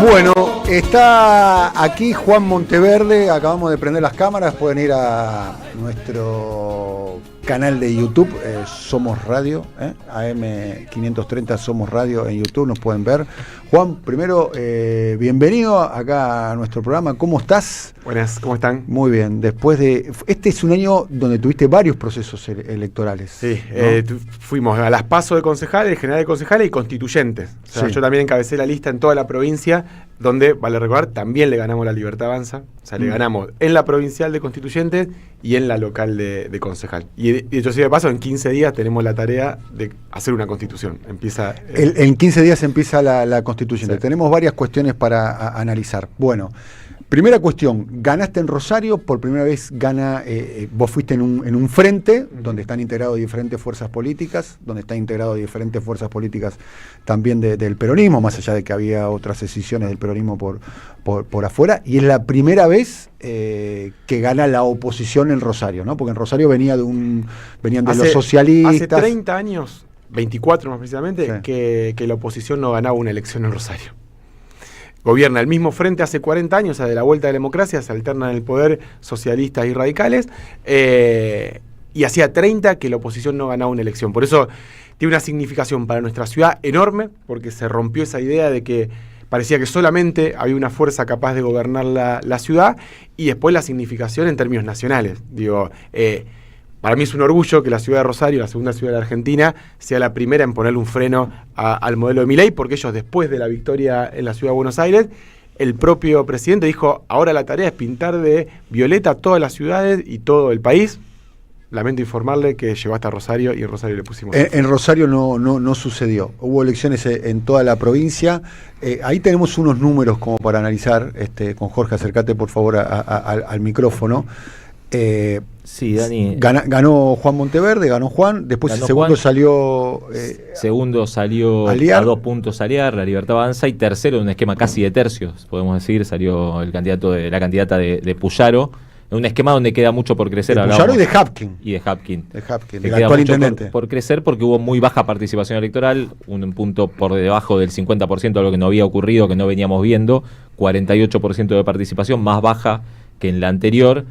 Bueno, está aquí Juan Monteverde, acabamos de prender las cámaras, pueden ir a nuestro canal de YouTube, Somos Radio, AM530 Somos Radio en YouTube, nos pueden ver. Juan, primero, bienvenido acá a nuestro programa, ¿cómo estás? Buenas, ¿cómo están? Muy bien, después de... Este es un año donde tuviste varios procesos electorales. Sí, ¿no? Fuimos a las PASO de concejales, general de concejales y constituyentes. O sea, sí. Yo también encabecé la lista en toda la provincia, donde, vale recordar, también le ganamos la Libertad Avanza. O sea, le ganamos en la provincial de constituyentes y en la local de concejal. Y dicho sea de paso, en 15 días tenemos la tarea de hacer una constitución. Empieza... En 15 días empieza la constituyente. Sí. Tenemos varias cuestiones para analizar. Bueno, primera cuestión, ganaste en Rosario, por primera vez vos fuiste en un frente donde están integrados diferentes fuerzas políticas, donde están integrados diferentes fuerzas políticas también del peronismo, más allá de que había otras decisiones del peronismo por afuera, y es la primera vez que gana la oposición en Rosario, ¿no? Porque en Rosario venían de los socialistas. Hace 30 años, 24 más precisamente, sí, que la oposición no ganaba una elección en Rosario. Gobierna el mismo frente hace 40 años, o sea, de la vuelta de la democracia, se alternan en el poder socialistas y radicales, y hacía 30 que la oposición no ganaba una elección. Por eso tiene una significación para nuestra ciudad enorme, porque se rompió esa idea de que parecía que solamente había una fuerza capaz de gobernar la ciudad, y después la significación en términos nacionales. Digo, para mí es un orgullo que la ciudad de Rosario, la segunda ciudad de la Argentina, sea la primera en ponerle un freno al modelo de Milei, porque ellos, después de la victoria en la ciudad de Buenos Aires, el propio presidente dijo, ahora la tarea es pintar de violeta todas las ciudades y todo el país. Lamento informarle que llegó hasta Rosario y en Rosario le pusimos... En Rosario no sucedió. Hubo elecciones en toda la provincia. Ahí tenemos unos números como para analizar. Con Jorge, acércate por favor al micrófono. Sí, Dani. Ganó Juan Monteverde, ganó Juan. Después el segundo salió... segundo salió Aliar. A 2 puntos Aliar, la Libertad Avanza, y tercero, en un esquema casi de tercios, podemos decir, salió la candidata de Puyaro, en un esquema donde queda mucho por crecer. De Puyaro y de Hapkin. Y de Hapkin. El actual intendente. Por crecer, porque hubo muy baja participación electoral, un punto por debajo del 50%, algo que no había ocurrido, que no veníamos viendo, 48% de participación, más baja que en la anterior,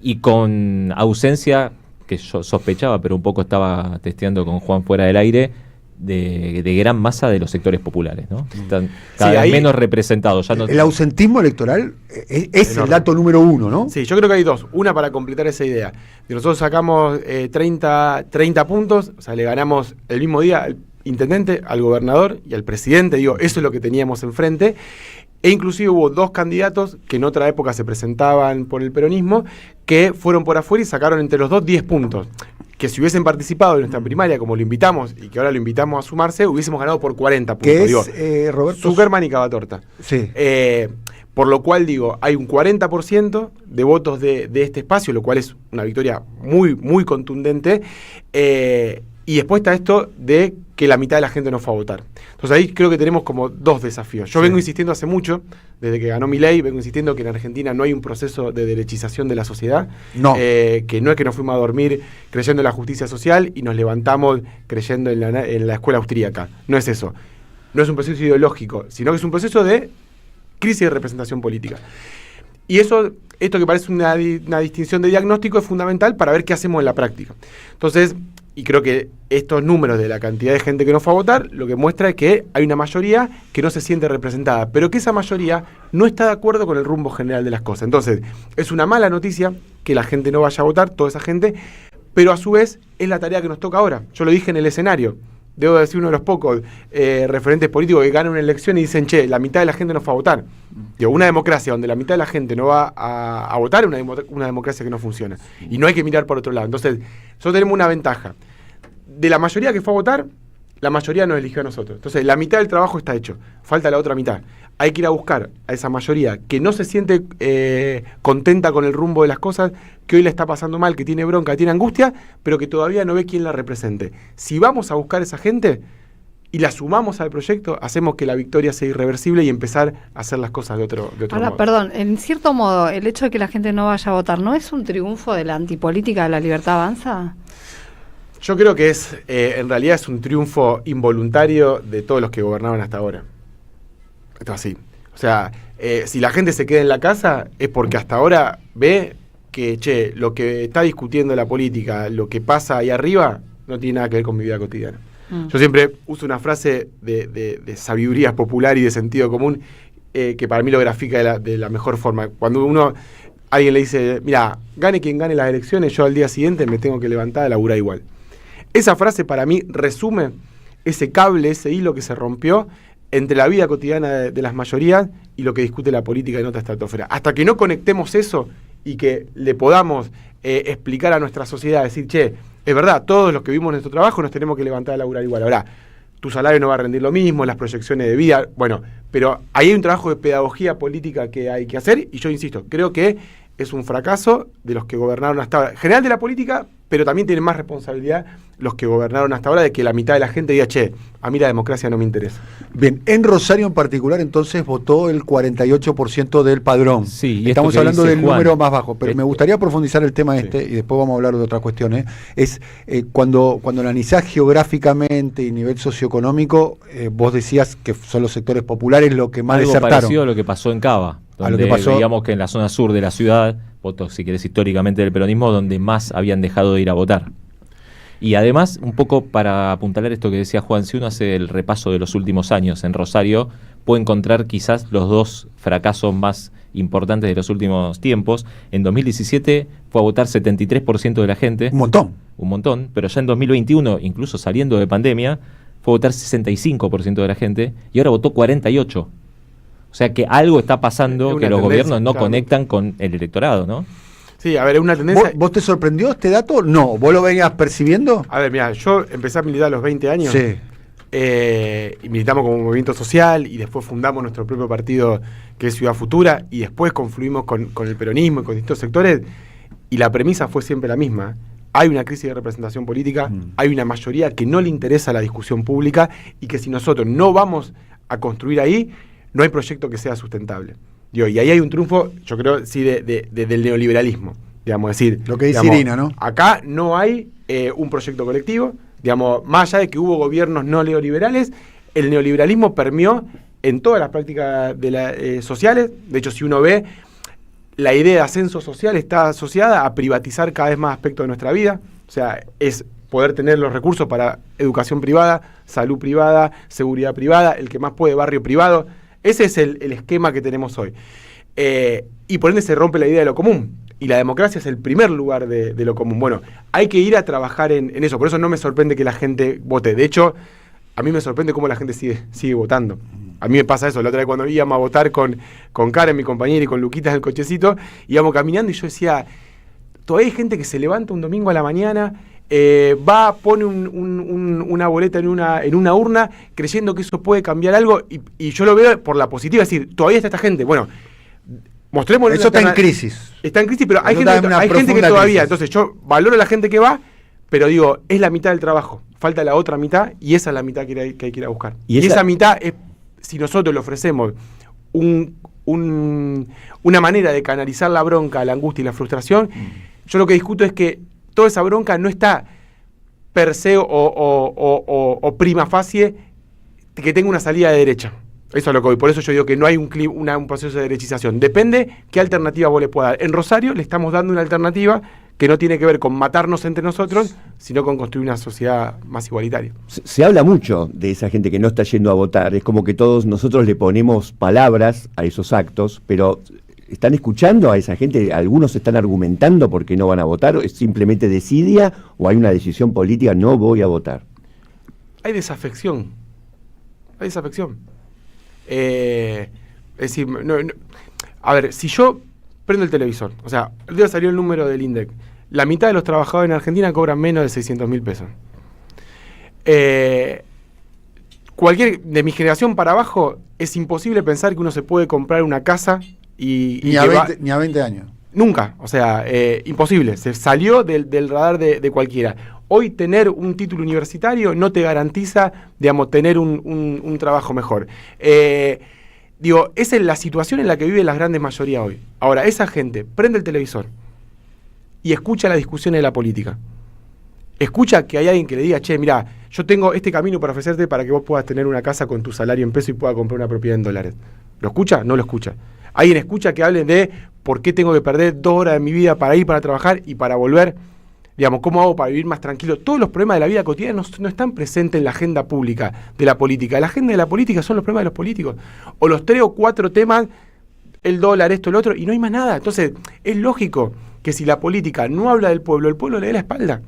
y con ausencia, que yo sospechaba, pero un poco estaba testeando con Juan fuera del aire, de gran masa de los sectores populares, ¿no? Están cada vez menos representados. Ya no... El ausentismo electoral es el dato número uno, ¿no? Sí, yo creo que hay dos. Una, para completar esa idea. Nosotros sacamos 30 puntos, o sea, le ganamos el mismo día al intendente, al gobernador y al presidente. Digo, eso es lo que teníamos enfrente. E inclusive hubo dos candidatos que en otra época se presentaban por el peronismo, que fueron por afuera y sacaron entre los dos 10 puntos. Que si hubiesen participado en nuestra primaria, como lo invitamos, y que ahora lo invitamos a sumarse, hubiésemos ganado por 40 puntos. Que digo, es Roberto Zuckerman y Cavatorta. Sí. Por lo cual, digo, hay un 40% de votos de este espacio, lo cual es una victoria muy, muy contundente. Y después está esto de que la mitad de la gente no fue a votar. Entonces ahí creo que tenemos como dos desafíos. Yo vengo insistiendo hace mucho, desde que ganó Milei, vengo insistiendo que en Argentina no hay un proceso de derechización de la sociedad. No. Que no es que nos fuimos a dormir creyendo en la justicia social y nos levantamos creyendo en la escuela austríaca. No es eso. No es un proceso ideológico, sino que es un proceso de crisis de representación política. Y esto que parece una distinción de diagnóstico es fundamental para ver qué hacemos en la práctica. Entonces, y creo que estos números de la cantidad de gente que no fue a votar, lo que muestra es que hay una mayoría que no se siente representada, pero que esa mayoría no está de acuerdo con el rumbo general de las cosas. Entonces, es una mala noticia que la gente no vaya a votar, toda esa gente, pero a su vez es la tarea que nos toca ahora. Yo lo dije en el escenario. Debo decir, uno de los pocos referentes políticos que ganan una elección y dicen, che, la mitad de la gente no fue a votar. Digo, una democracia donde la mitad de la gente no va a votar es una democracia que no funciona. Y no hay que mirar por otro lado. Entonces, nosotros tenemos una ventaja. De la mayoría que fue a votar, la mayoría nos eligió a nosotros. Entonces, la mitad del trabajo está hecho. Falta la otra mitad. Hay que ir a buscar a esa mayoría que no se siente contenta con el rumbo de las cosas, que hoy le está pasando mal, que tiene bronca, tiene angustia, pero que todavía no ve quién la represente. Si vamos a buscar a esa gente y la sumamos al proyecto, hacemos que la victoria sea irreversible y empezar a hacer las cosas de otro Ahora, modo. perdón, en cierto modo, el hecho de que la gente no vaya a votar, ¿no es un triunfo de la antipolítica de la Libertad Avanza? Yo creo que en realidad es un triunfo involuntario de todos los que gobernaban hasta ahora. Esto es así. O sea, si la gente se queda en la casa es porque hasta ahora ve que, lo que está discutiendo la política, lo que pasa ahí arriba, no tiene nada que ver con mi vida cotidiana. Yo siempre uso una frase de sabiduría popular y de sentido común que para mí lo grafica de la mejor forma. Cuando alguien le dice, mira, gane quien gane las elecciones, yo al día siguiente me tengo que levantar a laburar igual. Esa frase para mí resume ese cable, ese hilo que se rompió entre la vida cotidiana de las mayorías y lo que discute la política en otra estratosfera. Hasta que no conectemos eso y que le podamos explicar a nuestra sociedad, decir, es verdad, todos los que vivimos nuestro trabajo nos tenemos que levantar a laburar igual. Ahora, tu salario no va a rendir lo mismo, las proyecciones de vida, bueno, pero ahí hay un trabajo de pedagogía política que hay que hacer y yo insisto, creo que es un fracaso de los que gobernaron hasta ahora, general de la política, pero también tienen más responsabilidad los que gobernaron hasta ahora de que la mitad de la gente diga, a mí la democracia no me interesa. Bien, en Rosario en particular entonces votó el 48% del padrón. Sí, y estamos hablando del Juan, número más bajo, pero me gustaría profundizar el tema y después vamos a hablar de otras cuestiones. Es cuando analizás geográficamente y nivel socioeconómico, vos decías que son los sectores populares lo que más algo desertaron. Parecido a lo que pasó en Cava, donde digamos que en la zona sur de la ciudad, votos, si querés, históricamente del peronismo, donde más habían dejado de ir a votar. Y además, un poco para apuntalar esto que decía Juan, si uno hace el repaso de los últimos años en Rosario, puede encontrar quizás los dos fracasos más importantes de los últimos tiempos. En 2017 fue a votar 73% de la gente. Un montón, pero ya en 2021, incluso saliendo de pandemia, fue a votar 65% de la gente y ahora votó 48%. O sea que algo está pasando que los gobiernos no conectan con el electorado, ¿no? Sí, a ver, es una tendencia... ¿Vos te sorprendió este dato? No, ¿vos lo venías percibiendo? A ver, mira, yo empecé a militar a los 20 años. Sí. Y militamos como movimiento social y después fundamos nuestro propio partido que es Ciudad Futura y después confluimos con el peronismo y con distintos sectores y la premisa fue siempre la misma. Hay una crisis de representación política, hay una mayoría que no le interesa la discusión pública y que si nosotros no vamos a construir ahí, no hay proyecto que sea sustentable. Y ahí hay un triunfo, yo creo, sí, del neoliberalismo. Digamos, decir, lo que dice Irina, ¿no? Acá no hay un proyecto colectivo. Digamos, más allá de que hubo gobiernos no neoliberales, el neoliberalismo permeó en todas las prácticas sociales. De hecho, si uno ve, la idea de ascenso social está asociada a privatizar cada vez más aspectos de nuestra vida. O sea, es poder tener los recursos para educación privada, salud privada, seguridad privada, el que más puede, barrio privado. Ese es el esquema que tenemos hoy. Y por ende se rompe la idea de lo común. Y la democracia es el primer lugar de lo común. Bueno, hay que ir a trabajar en eso. Por eso no me sorprende que la gente vote. De hecho, a mí me sorprende cómo la gente sigue votando. A mí me pasa eso. La otra vez cuando íbamos a votar con Karen, mi compañera, y con Luquitas en el cochecito, íbamos caminando y yo decía, todavía hay gente que se levanta un domingo a la mañana, pone una boleta en una urna creyendo que eso puede cambiar algo y yo lo veo por la positiva, es decir, todavía está esta gente. Bueno, mostremos... Eso está en crisis. Está en crisis, pero hay gente que todavía... Crisis. Entonces yo valoro a la gente que va, pero digo, es la mitad del trabajo. Falta la otra mitad y esa es la mitad que hay que ir a buscar. Y esa mitad es, si nosotros le ofrecemos una manera de canalizar la bronca, la angustia y la frustración, yo lo que discuto es que toda esa bronca no está per se o prima facie que tenga una salida de derecha. Eso es lo que voy. Por eso yo digo que no hay un proceso de derechización. Depende qué alternativa vos le puedas dar. En Rosario le estamos dando una alternativa que no tiene que ver con matarnos entre nosotros, sino con construir una sociedad más igualitaria. Se habla mucho de esa gente que no está yendo a votar. Es como que todos nosotros le ponemos palabras a esos actos, pero... ¿Están escuchando a esa gente? ¿Algunos están argumentando por qué no van a votar? ¿Es simplemente desidia o hay una decisión política, no voy a votar? Hay desafección. Es decir, a ver, si yo prendo el televisor, o sea, el día salió el número del INDEC, la mitad de los trabajadores en Argentina cobran menos de 600.000 pesos. Cualquier, de mi generación para abajo, es imposible pensar que uno se puede comprar una casa ni a 20 años. Nunca, o sea, imposible. Se salió del radar de cualquiera. Hoy tener un título universitario no te garantiza, digamos, tener un trabajo mejor. Esa es la situación en la que vive la grandes mayoría hoy. Ahora, esa gente prende el televisor y escucha las discusiones de la política. Escucha que hay alguien que le diga, mira, yo tengo este camino para ofrecerte para que vos puedas tener una casa con tu salario en peso y puedas comprar una propiedad en dólares. ¿Lo escucha? No lo escucha. ¿Alguien escucha que hablen de por qué tengo que perder 2 horas de mi vida para ir para trabajar y para volver? Digamos, ¿cómo hago para vivir más tranquilo? Todos los problemas de la vida cotidiana no están presentes en la agenda pública de la política. La agenda de la política son los problemas de los políticos. O los 3 o 4 temas, el dólar, esto, el otro, y no hay más nada. Entonces, es lógico que si la política no habla del pueblo, el pueblo le dé la espalda.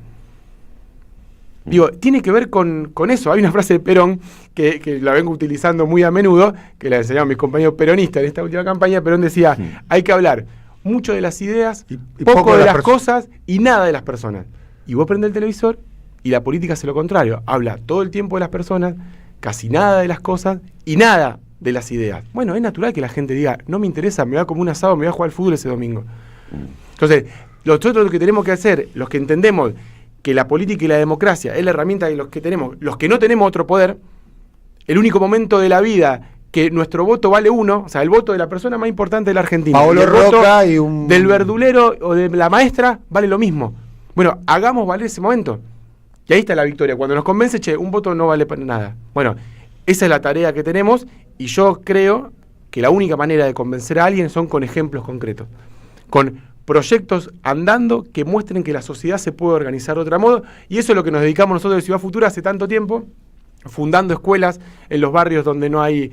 Digo, tiene que ver con eso. Hay una frase de Perón que la vengo utilizando muy a menudo, que la enseñaron mis compañeros peronistas en esta última campaña. Perón decía, hay que hablar mucho de las ideas, y poco de las cosas y nada de las personas. Y vos prendés el televisor y la política hace lo contrario. Habla todo el tiempo de las personas, casi nada de las cosas y nada de las ideas. Bueno, es natural que la gente diga, no me interesa, me voy a comer un asado, me voy a jugar al fútbol ese domingo. Entonces, nosotros lo que tenemos que hacer, los que entendemos que la política y la democracia es la herramienta de los que tenemos, los que no tenemos otro poder, el único momento de la vida que nuestro voto vale 1, o sea, el voto de la persona más importante de la Argentina, Paolo Roca y del verdulero o de la maestra vale lo mismo. Bueno, hagamos valer ese momento. Y ahí está la victoria. Cuando nos convence, un voto no vale para nada. Bueno, esa es la tarea que tenemos y yo creo que la única manera de convencer a alguien son con ejemplos concretos, con proyectos andando que muestren que la sociedad se puede organizar de otro modo, y eso es lo que nos dedicamos nosotros de Ciudad Futura hace tanto tiempo, fundando escuelas en los barrios donde no hay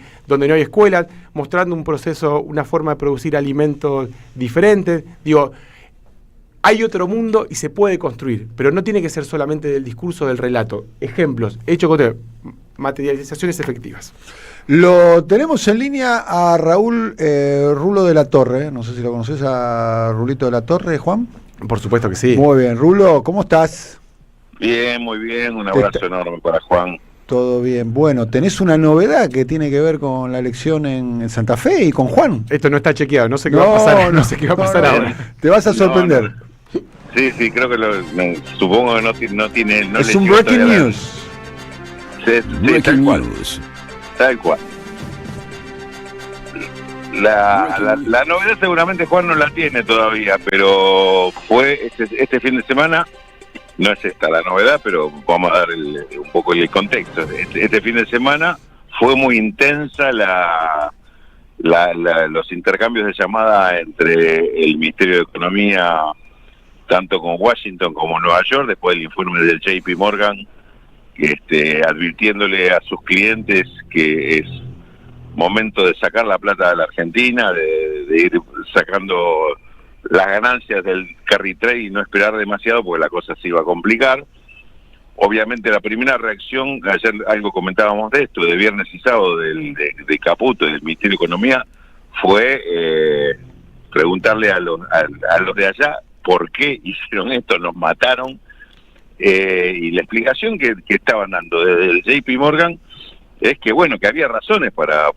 escuelas, mostrando un proceso, una forma de producir alimentos diferentes. Digo, hay otro mundo y se puede construir, pero no tiene que ser solamente del discurso, del relato. Ejemplos, hechos concretos, materializaciones efectivas. Lo tenemos en línea a Raúl Rulo de la Torre. No sé si lo conoces a Rulito de la Torre, Juan. Por supuesto que sí. Muy bien, Rulo, ¿cómo estás? Bien, muy bien. Un abrazo enorme para Juan. Todo bien. Bueno, tenés una novedad que tiene que ver con la elección en Santa Fe y con Juan. Esto no está chequeado, no sé qué va a pasar. No sé qué va a pasar ahora. Te vas a sorprender. No. Sí, creo que supongo que no tiene... No es un breaking news. Sí, breaking news. Tal cual. La novedad seguramente Juan no la tiene todavía, pero fue este fin de semana. No es esta la novedad, pero vamos a dar un poco el contexto. Este fin de semana fue muy intensa los intercambios de llamada entre el Ministerio de Economía, tanto con Washington como Nueva York, después del informe del JP Morgan, advirtiéndole a sus clientes que es momento de sacar la plata de la Argentina, de ir sacando las ganancias del carry trade y no esperar demasiado porque la cosa se iba a complicar. Obviamente la primera reacción, ayer algo comentábamos de esto, de viernes y sábado de Caputo, del Ministerio de Economía, fue preguntarle a los de allá por qué hicieron esto, nos mataron, y la explicación que estaban dando desde el JP Morgan es que bueno, que había razones para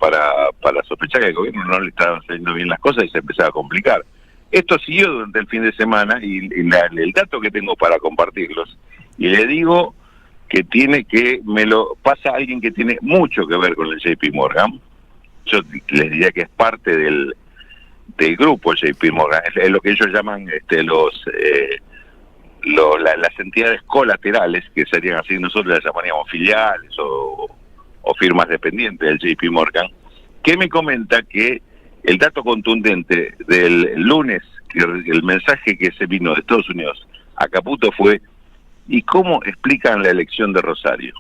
sospechar que el gobierno no le estaban saliendo bien las cosas y se empezaba a complicar. Esto siguió durante el fin de semana y el dato que tengo para compartirlos, y le digo que me lo pasa alguien que tiene mucho que ver con el JP Morgan. Yo les diría que es parte del grupo JP Morgan, es lo que ellos llaman las entidades colaterales, que serían así, nosotros las llamaríamos filiales o firmas dependientes del JP Morgan, que me comenta que el dato contundente del lunes, que el mensaje que se vino de Estados Unidos a Caputo fue: ¿y cómo explican la elección de Rosario?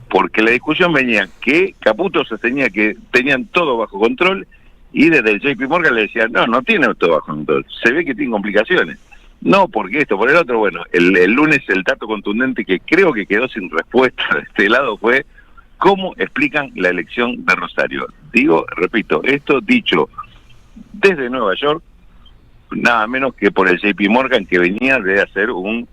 Porque la discusión venía que Caputo sostenía que tenían todo bajo control y desde el JP Morgan le decían, no tienen todo bajo control, se ve que tienen complicaciones. No, porque esto, por el otro. Bueno, el lunes el dato contundente que creo que quedó sin respuesta de este lado fue: ¿cómo explican la elección de Rosario? Repito, esto dicho desde Nueva York, nada menos que por el JP Morgan, que venía de hacer un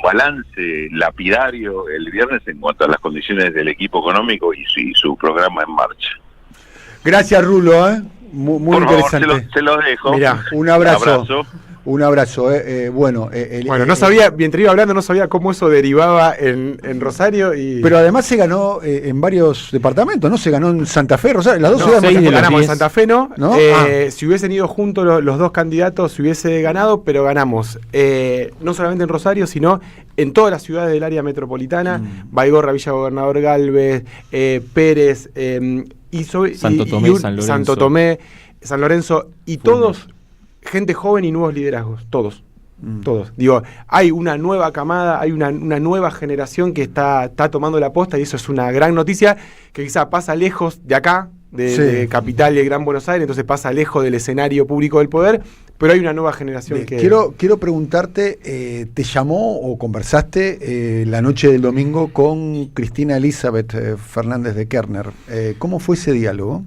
balance lapidario el viernes en cuanto a las condiciones del equipo económico y su programa en marcha. Gracias, Rulo, muy por interesante. Favor, se lo dejo. Mirá, un abrazo. Un abrazo. Bueno, no sabía, mientras iba hablando, no sabía cómo eso derivaba en Rosario. Pero además se ganó en varios departamentos, ¿no? Se ganó en Santa Fe, Rosario, las dos No, ciudades. ganamos en Santa Fe, ¿no? Ah. Si hubiesen ido juntos los dos candidatos, se hubiese ganado, pero ganamos. No solamente en Rosario, sino en todas las ciudades del área metropolitana. Baigorra, Villa Gobernador Galvez, Pérez, Santo Tomé, San Lorenzo. Santo Tomé, San Lorenzo, y todos, gente joven y nuevos liderazgos, todos. Todos. Digo, hay una nueva camada, hay una nueva generación que está tomando la posta, y eso es una gran noticia que quizá pasa lejos de acá, de Capital y el Gran Buenos Aires, entonces pasa lejos del escenario público del poder, pero hay una nueva generación que... Quiero preguntarte, ¿te llamó o conversaste la noche del domingo con Cristina Elizabeth Fernández de Kirchner? ¿Cómo fue ese diálogo?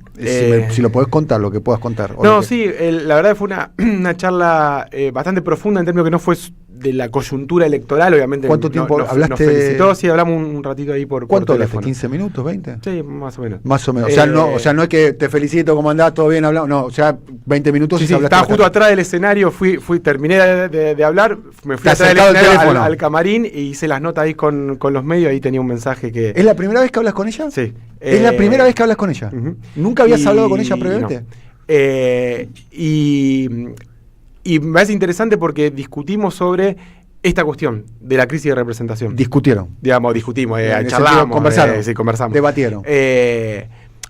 Si lo podés contar, lo que puedas contar. No, sí, la verdad fue una charla bastante profunda, en términos que no fue de la coyuntura electoral, obviamente. ¿Cuánto tiempo hablaste? Nos felicitó, sí, hablamos un ratito ahí por ¿Cuánto teléfono. hablaste? ¿15 minutos, 20? Sí, más o menos. Más o menos. O sea, no es que te felicito, ¿cómo andás? ¿Todo bien? Hablamos. No, o sea, 20 minutos. Sí, hablaste estaba justo atrás del escenario, terminé de hablar, me fui atrás del escenario al camarín y hice las notas ahí con los medios, ahí tenía un mensaje que... ¿Es la primera vez que hablas con ella? Sí. ¿Es la primera vez que hablas con ella? ¿Nunca habías hablado con ella previamente? No. Y me parece interesante porque discutimos sobre esta cuestión de la crisis de representación. Discutieron. Discutimos, charlamos. Conversamos. Debatieron. O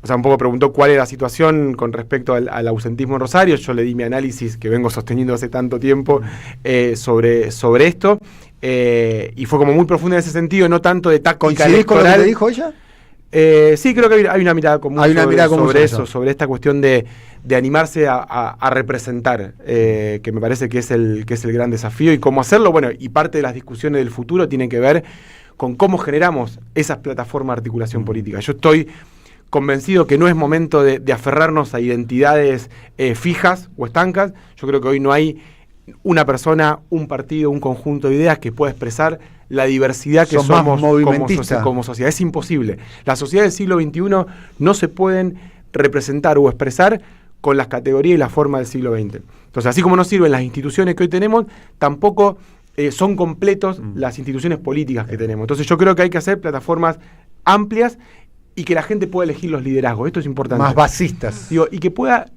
sea, un poco preguntó cuál era la situación con respecto al ausentismo en Rosario. Yo le di mi análisis que vengo sosteniendo hace tanto tiempo sobre esto. Y fue como muy profunda en ese sentido, no tanto de táctica ¿Coincidís electoral. con lo que te dijo ella? Sí, creo que hay una mirada común sobre eso, sobre esta cuestión de animarse a representar, que me parece que es el gran desafío, y cómo hacerlo. Bueno, y parte de las discusiones del futuro tienen que ver con cómo generamos esas plataformas de articulación política. Yo estoy convencido que no es momento de aferrarnos a identidades fijas o estancas. Yo creo que hoy no hay una persona, un partido, un conjunto de ideas que pueda expresar la diversidad que somos como sociedad. Es imposible. Las sociedades del siglo XXI no se pueden representar o expresar con las categorías y la forma del siglo XX. Entonces, así como no sirven las instituciones que hoy tenemos, tampoco son completos las instituciones políticas que tenemos. Entonces, yo creo que hay que hacer plataformas amplias y que la gente pueda elegir los liderazgos. Esto es importante. Más basistas. Y que pueda...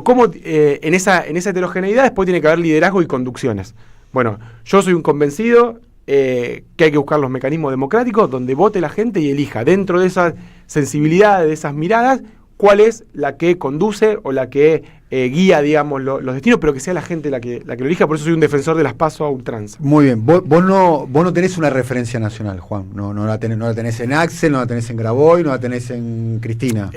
cómo en esa heterogeneidad después tiene que haber liderazgo y conducciones. Bueno, yo soy un convencido que hay que buscar los mecanismos democráticos donde vote la gente y elija dentro de esas sensibilidades, de esas miradas, cuál es la que conduce o la que guía, digamos, los destinos, pero que sea la gente la que lo elija. Por eso soy un defensor de las PASO a ultranza. Muy bien. Vos no tenés una referencia nacional, Juan. No la tenés en Axel, no la tenés en Graboy, no la tenés en Cristina.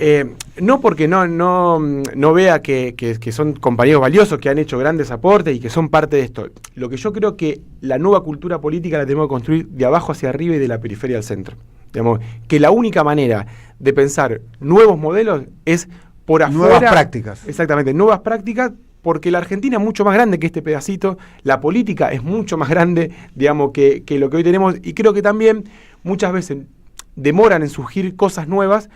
No, porque no vea que son compañeros valiosos que han hecho grandes aportes y que son parte de esto. Lo que yo creo que la nueva cultura política la tenemos que construir de abajo hacia arriba y de la periferia al centro. Digamos, que la única manera de pensar nuevos modelos es por afuera. Nuevas prácticas. Exactamente, nuevas prácticas, porque la Argentina es mucho más grande que este pedacito, la política es mucho más grande, digamos, que lo que hoy tenemos, y creo que también muchas veces demoran en surgir cosas nuevas,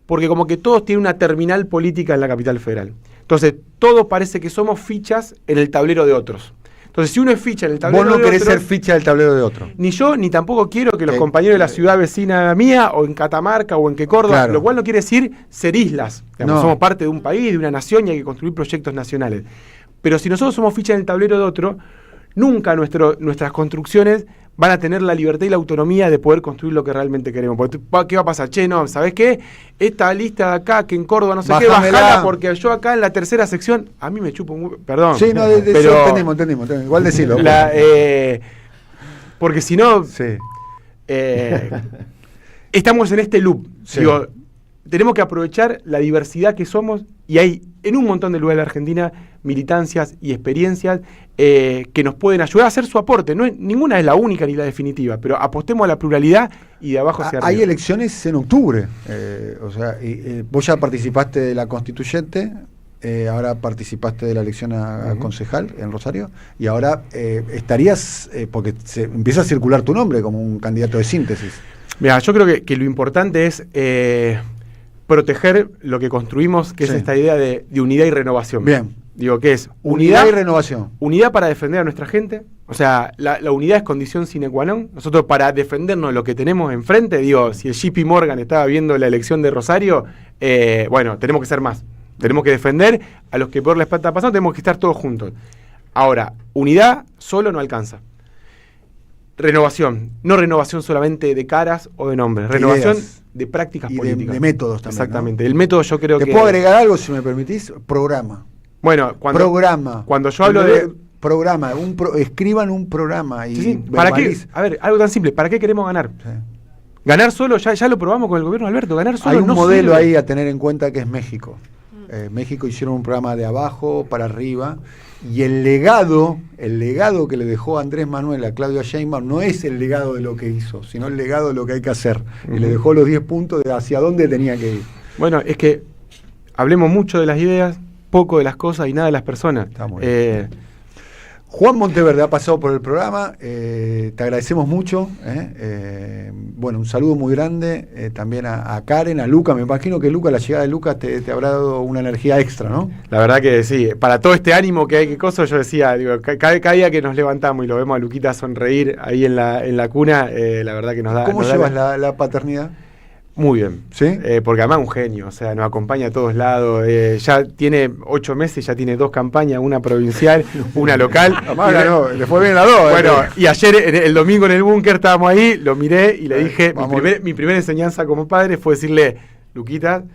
porque como que todos tienen una terminal política en la capital federal. Entonces, todos parece que somos fichas en el tablero de otros. Entonces, si uno es ficha en el tablero de otro... Vos no querés ser ficha del tablero de otro. Ni yo, ni tampoco quiero que los compañeros de la ciudad vecina mía, o en Catamarca, o en Córdoba, claro. Lo cual no quiere decir ser islas. Digamos, no. Somos parte de un país, de una nación, y hay que construir proyectos nacionales. Pero si nosotros somos ficha en el tablero de otro, nunca nuestras construcciones van a tener la libertad y la autonomía de poder construir lo que realmente queremos. Porque, ¿qué va a pasar? Che, no, ¿sabés qué? Esta lista de acá, que en Córdoba no sé qué, bajala, porque yo acá en la tercera sección, a mí me chupo muy... Perdón. Sí, no, pero entendimos. Igual decirlo. Porque si no... Sí. Estamos en este loop. Sí. Digo, tenemos que aprovechar la diversidad que somos, y hay en un montón de lugares de la Argentina militancias y experiencias que nos pueden ayudar a hacer su aporte. Ninguna es la única ni la definitiva, pero apostemos a la pluralidad y de abajo hacia arriba. Hay elecciones en octubre. Vos ya participaste de la constituyente, ahora participaste de la elección a concejal en Rosario, y ahora estarías, porque empieza a circular tu nombre como un candidato de síntesis. Mira, yo creo que lo importante es proteger lo que construimos, que es esta idea de unidad y renovación. Bien. Digo, ¿qué es? Unidad y renovación. Unidad para defender a nuestra gente. O sea, la unidad es condición sine qua non. Nosotros para defendernos lo que tenemos enfrente, digo, si el JP Morgan estaba viendo la elección de Rosario, bueno, tenemos que ser más. Tenemos que defender a los que peor les está pasando, tenemos que estar todos juntos. Ahora, unidad solo no alcanza. Renovación. No renovación solamente de caras o de nombres. Renovación de prácticas y políticas. de métodos también. Exactamente. ¿No? El método yo creo que... ¿Te puedo agregar algo, si me permitís? Programa. Bueno, cuando yo hablo de... Programa, escriban un programa y sí. ¿Para qué? A ver, algo tan simple. ¿Para qué queremos ganar? Sí. Ganar solo, ya lo probamos con el gobierno de Alberto. Ganar solo hay un no modelo sirve. ahí a tener en cuenta que es México. México hicieron un programa de abajo para arriba y el legado que le dejó Andrés Manuel a Claudia Sheinbaum no es el legado de lo que hizo, sino el legado de lo que hay que hacer. Y le dejó los 10 puntos de hacia dónde tenía que ir. Bueno, es que hablemos mucho de las ideas, poco de las cosas y nada de las personas. Está muy bien. Juan Monteverde ha pasado por el programa, te agradecemos mucho. Bueno, un saludo muy grande también a Karen, a Luca. Me imagino que Luca, la llegada de Luca te habrá dado una energía extra, ¿no? La verdad que sí, para todo este ánimo que hay que coso, yo decía, digo, cada día que nos levantamos y lo vemos a Luquita sonreír ahí en la cuna, la verdad que nos da... ¿Cómo llevas la paternidad? Muy bien, ¿sí? Porque además es un genio, o sea, nos acompaña a todos lados, ya tiene 8 meses, ya tiene 2 campañas, una provincial, una local. No, le fue bien a 2. Bueno, y ayer, el domingo en el búnker, estábamos ahí, lo miré y le dije, mi primera enseñanza como padre fue decirle, Luquita,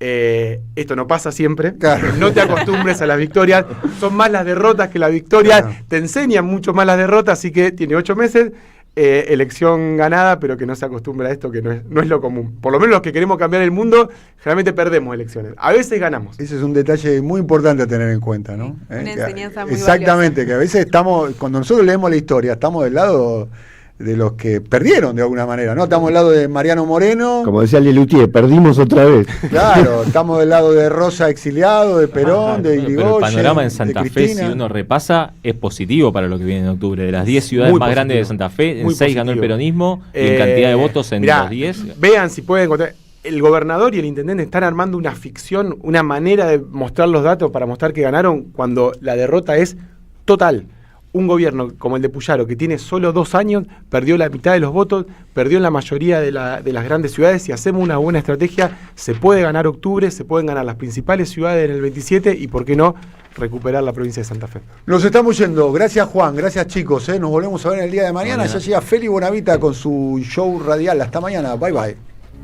esto no pasa siempre, claro. No te acostumbres a las victorias, son más las derrotas que las victorias, claro. Te enseñan mucho más las derrotas, así que tiene 8 meses. Elección ganada, pero que no se acostumbra a esto, que no es lo común. Por lo menos los que queremos cambiar el mundo, generalmente perdemos elecciones. A veces ganamos. Ese es un detalle muy importante a tener en cuenta, ¿no? Una enseñanza muy exactamente, valiosa. Que a veces cuando nosotros leemos la historia, estamos del lado de los que perdieron de alguna manera, ¿no? Estamos del lado de Mariano Moreno. Como decía Lelutier, perdimos otra vez. Claro, estamos del lado de Rosa exiliado, de Perón, de Irigoyen. Pero el panorama en Santa Fe, si uno repasa, es positivo para lo que viene en octubre. De las 10 ciudades más grandes de Santa Fe, en 6 ganó el peronismo, y en cantidad de votos en los 10. Vean si pueden encontrar. El gobernador y el intendente están armando una ficción, una manera de mostrar los datos para mostrar que ganaron cuando la derrota es total. Un gobierno como el de Puyaro, que tiene solo 2 años, perdió la mitad de los votos, perdió en la mayoría de las grandes ciudades. Si hacemos una buena estrategia, se puede ganar octubre, se pueden ganar las principales ciudades en el 27 y, ¿por qué no?, recuperar la provincia de Santa Fe. Nos estamos yendo. Gracias, Juan. Gracias, chicos. Nos volvemos a ver el día de mañana. Ya llega Feli Bonavita con su show radial. Hasta mañana. Bye, bye.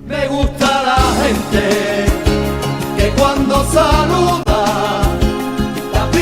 Me gusta la gente que cuando saluda